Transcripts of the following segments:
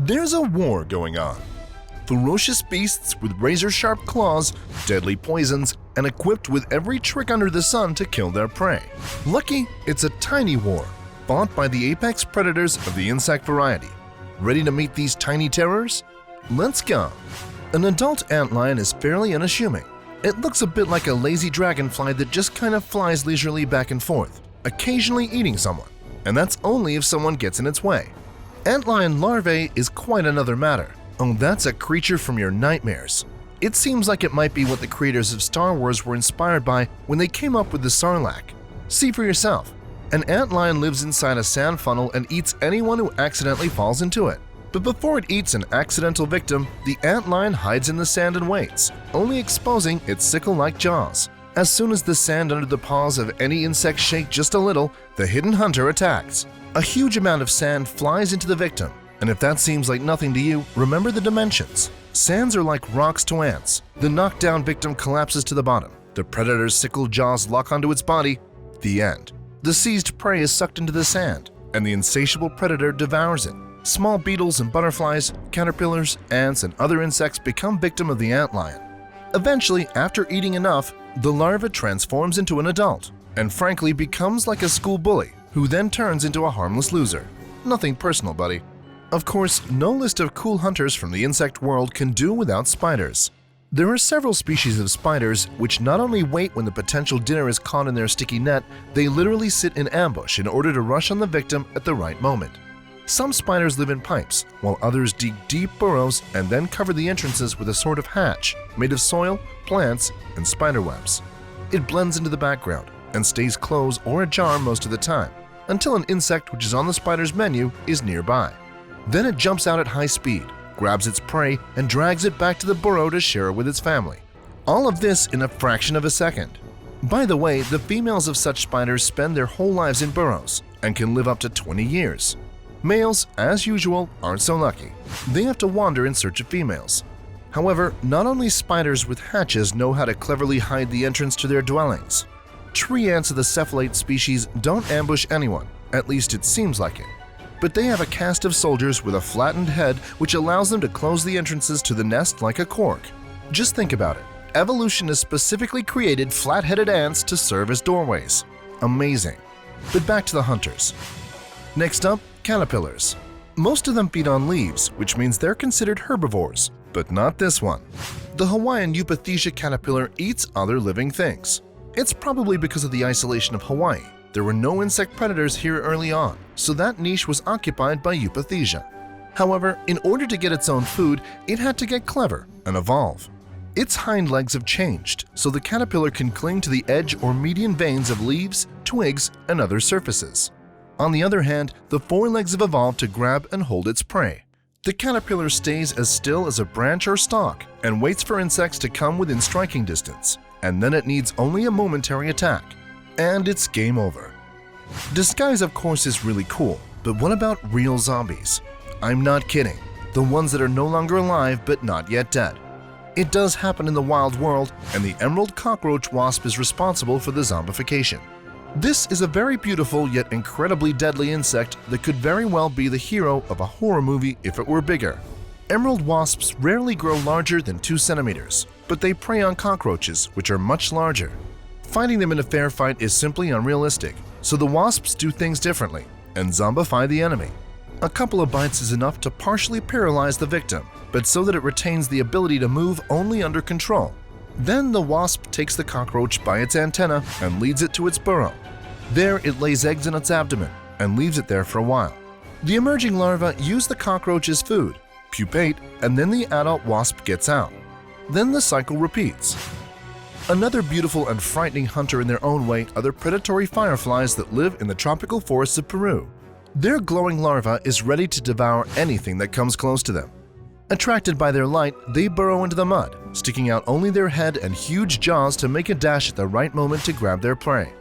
There's a war going on. Ferocious beasts with razor-sharp claws, deadly poisons, and equipped with every trick under the sun to kill their prey. Lucky, it's a tiny war, fought by the apex predators of the insect variety. Ready to meet these tiny terrors? Let's go! An adult antlion is fairly unassuming. It looks a bit like a lazy dragonfly that just kind of flies leisurely back and forth, occasionally eating someone, and that's only if someone gets in its way. Antlion larvae is quite another matter. Oh, that's a creature from your nightmares. It seems like it might be what the creators of Star Wars were inspired by when they came up with the Sarlacc. See for yourself. An antlion lives inside a sand funnel and eats anyone who accidentally falls into it. But before it eats an accidental victim, the antlion hides in the sand and waits, only exposing its sickle-like jaws. As soon as the sand under the paws of any insect shake just a little, the hidden hunter attacks. A huge amount of sand flies into the victim, and if that seems like nothing to you, remember the dimensions. Sands are like rocks to ants. The knockdown victim collapses to the bottom. The predator's sickle jaws lock onto its body. The end. The seized prey is sucked into the sand, and the insatiable predator devours it. Small beetles and butterflies, caterpillars, ants, and other insects become victim of the antlion. Eventually, after eating enough, the larva transforms into an adult, and frankly becomes like a school bully, who then turns into a harmless loser. Nothing personal, buddy. Of course, no list of cool hunters from the insect world can do without spiders. There are several species of spiders which not only wait when the potential dinner is caught in their sticky net, they literally sit in ambush in order to rush on the victim at the right moment. Some spiders live in pipes, while others dig deep burrows and then cover the entrances with a sort of hatch made of soil, plants, and spider webs. It blends into the background and stays closed or ajar most of the time, until an insect which is on the spider's menu is nearby. Then it jumps out at high speed, grabs its prey, and drags it back to the burrow to share it with its family. All of this in a fraction of a second. By the way, the females of such spiders spend their whole lives in burrows and can live up to 20 years. Males, as usual, aren't so lucky. They have to wander in search of females. However, not only spiders with hatches know how to cleverly hide the entrance to their dwellings. Tree ants of the cephalate species don't ambush anyone, at least it seems like it. But they have a cast of soldiers with a flattened head which allows them to close the entrances to the nest like a cork. Just think about it. Evolution has specifically created flat-headed ants to serve as doorways. Amazing. But back to the hunters. Next up, caterpillars. Most of them feed on leaves, which means they're considered herbivores, but not this one. The Hawaiian Eupathesia caterpillar eats other living things. It's probably because of the isolation of Hawaii. There were no insect predators here early on, so that niche was occupied by Eupathesia. However, in order to get its own food, it had to get clever and evolve. Its hind legs have changed, so the caterpillar can cling to the edge or median veins of leaves, twigs, and other surfaces. On the other hand, the forelegs have evolved to grab and hold its prey. The caterpillar stays as still as a branch or stalk and waits for insects to come within striking distance, and then it needs only a momentary attack. And it's game over. Disguise, of course, is really cool, but what about real zombies? I'm not kidding. The ones that are no longer alive but not yet dead. It does happen in the wild world, and the emerald cockroach wasp is responsible for the zombification. This is a very beautiful yet incredibly deadly insect that could very well be the hero of a horror movie if it were bigger. Emerald wasps rarely grow larger than 2 centimeters, but they prey on cockroaches, which are much larger. Fighting them in a fair fight is simply unrealistic, so the wasps do things differently and zombify the enemy. A couple of bites is enough to partially paralyze the victim, but so that it retains the ability to move only under control. Then the wasp takes the cockroach by its antenna and leads it to its burrow. There it lays eggs in its abdomen and leaves it there for a while. The emerging larvae use the cockroach as food, pupate, and then the adult wasp gets out. Then the cycle repeats. Another beautiful and frightening hunter in their own way are the predatory fireflies that live in the tropical forests of Peru. Their glowing larva is ready to devour anything that comes close to them. Attracted by their light, they burrow into the mud, sticking out only their head and huge jaws to make a dash at the right moment to grab their prey.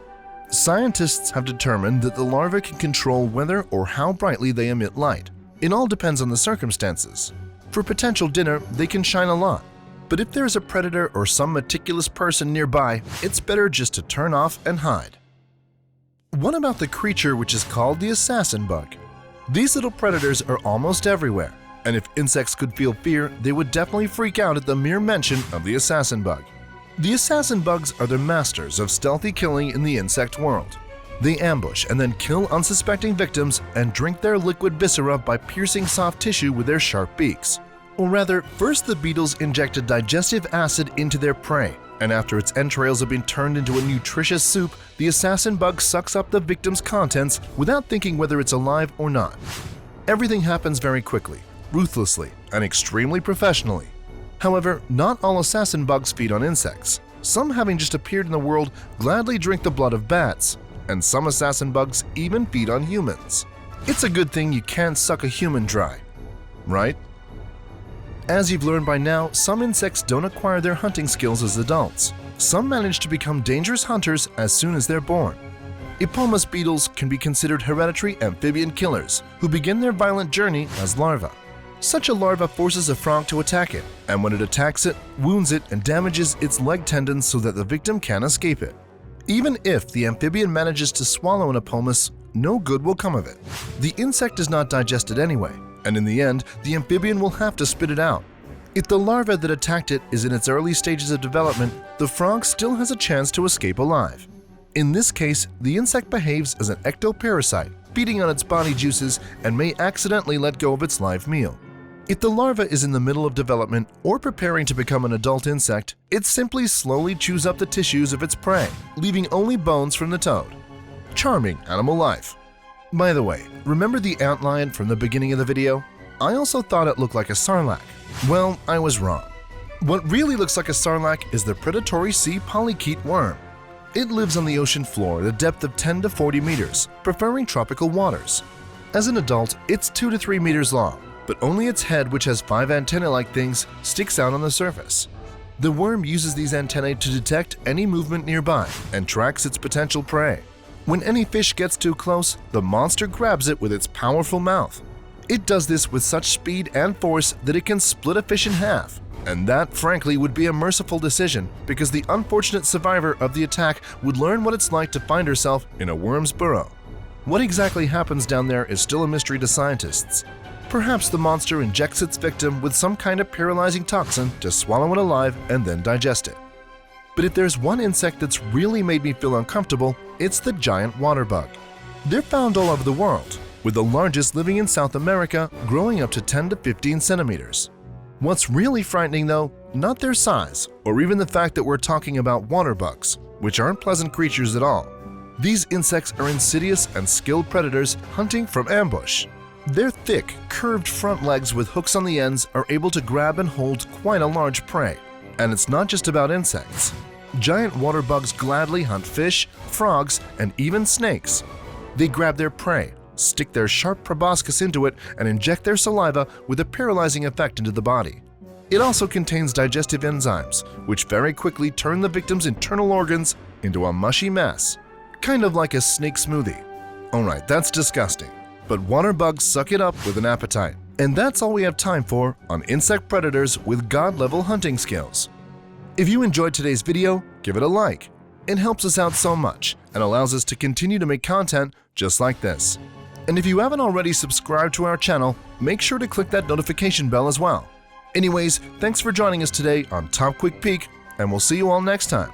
Scientists have determined that the larvae can control whether or how brightly they emit light. It all depends on the circumstances. For potential dinner, they can shine a lot. But if there's a predator or some meticulous person nearby, it's better just to turn off and hide. What about the creature which is called the assassin bug? These little predators are almost everywhere, And if insects could feel fear, they would definitely freak out at the mere mention of the assassin bug. The assassin bugs are the masters of stealthy killing in the insect world. They ambush and then kill unsuspecting victims and drink their liquid viscera by piercing soft tissue with their sharp beaks. Or rather, first the beetles inject a digestive acid into their prey, and after its entrails have been turned into a nutritious soup, the assassin bug sucks up the victim's contents without thinking whether it's alive or not. Everything happens very quickly, ruthlessly, and extremely professionally. However, not all assassin bugs feed on insects. Some, having just appeared in the world, gladly drink the blood of bats, and some assassin bugs even feed on humans. It's a good thing you can't suck a human dry, right? As you've learned by now, some insects don't acquire their hunting skills as adults. Some manage to become dangerous hunters as soon as they're born. Epomus beetles can be considered hereditary amphibian killers who begin their violent journey as larvae. Such a larva forces a frog to attack it, and when it attacks it, wounds it and damages its leg tendons so that the victim can't escape it. Even if the amphibian manages to swallow an epomus, no good will come of it. The insect does not digest it anyway, and in the end, the amphibian will have to spit it out. If the larva that attacked it is in its early stages of development, the frog still has a chance to escape alive. In this case, the insect behaves as an ectoparasite, feeding on its body juices and may accidentally let go of its live meal. If the larva is in the middle of development or preparing to become an adult insect, it simply slowly chews up the tissues of its prey, leaving only bones from the toad. Charming animal life. By the way, remember the antlion from the beginning of the video? I also thought it looked like a sarlacc. Well, I was wrong. What really looks like a sarlacc is the predatory sea polychaete worm. It lives on the ocean floor at a depth of 10 to 40 meters, preferring tropical waters. As an adult, it's 2 to 3 meters long, but only its head, which has 5 antennae-like things, sticks out on the surface. The worm uses these antennae to detect any movement nearby and tracks its potential prey. When any fish gets too close, the monster grabs it with its powerful mouth. It does this with such speed and force that it can split a fish in half. And that, frankly, would be a merciful decision because the unfortunate survivor of the attack would learn what it's like to find herself in a worm's burrow. What exactly happens down there is still a mystery to scientists. Perhaps the monster injects its victim with some kind of paralyzing toxin to swallow it alive and then digest it. But if there's one insect that's really made me feel uncomfortable, it's the giant water bug. They're found all over the world, with the largest living in South America, growing up to 10 to 15 centimeters. What's really frightening though, not their size, or even the fact that we're talking about water bugs, which aren't pleasant creatures at all. These insects are insidious and skilled predators hunting from ambush. Their thick, curved front legs with hooks on the ends are able to grab and hold quite a large prey. And it's not just about insects. Giant water bugs gladly hunt fish, frogs, and even snakes. They grab their prey, stick their sharp proboscis into it, and inject their saliva with a paralyzing effect into the body. It also contains digestive enzymes, which very quickly turn the victim's internal organs into a mushy mess, kind of like a snake smoothie. Alright, that's disgusting. But water bugs suck it up with an appetite. And that's all we have time for on insect predators with god-level hunting skills. If you enjoyed today's video, give it a like. It helps us out so much and allows us to continue to make content just like this. And if you haven't already subscribed to our channel, make sure to click that notification bell as well. Anyways, thanks for joining us today on Top Quick Peek, and we'll see you all next time.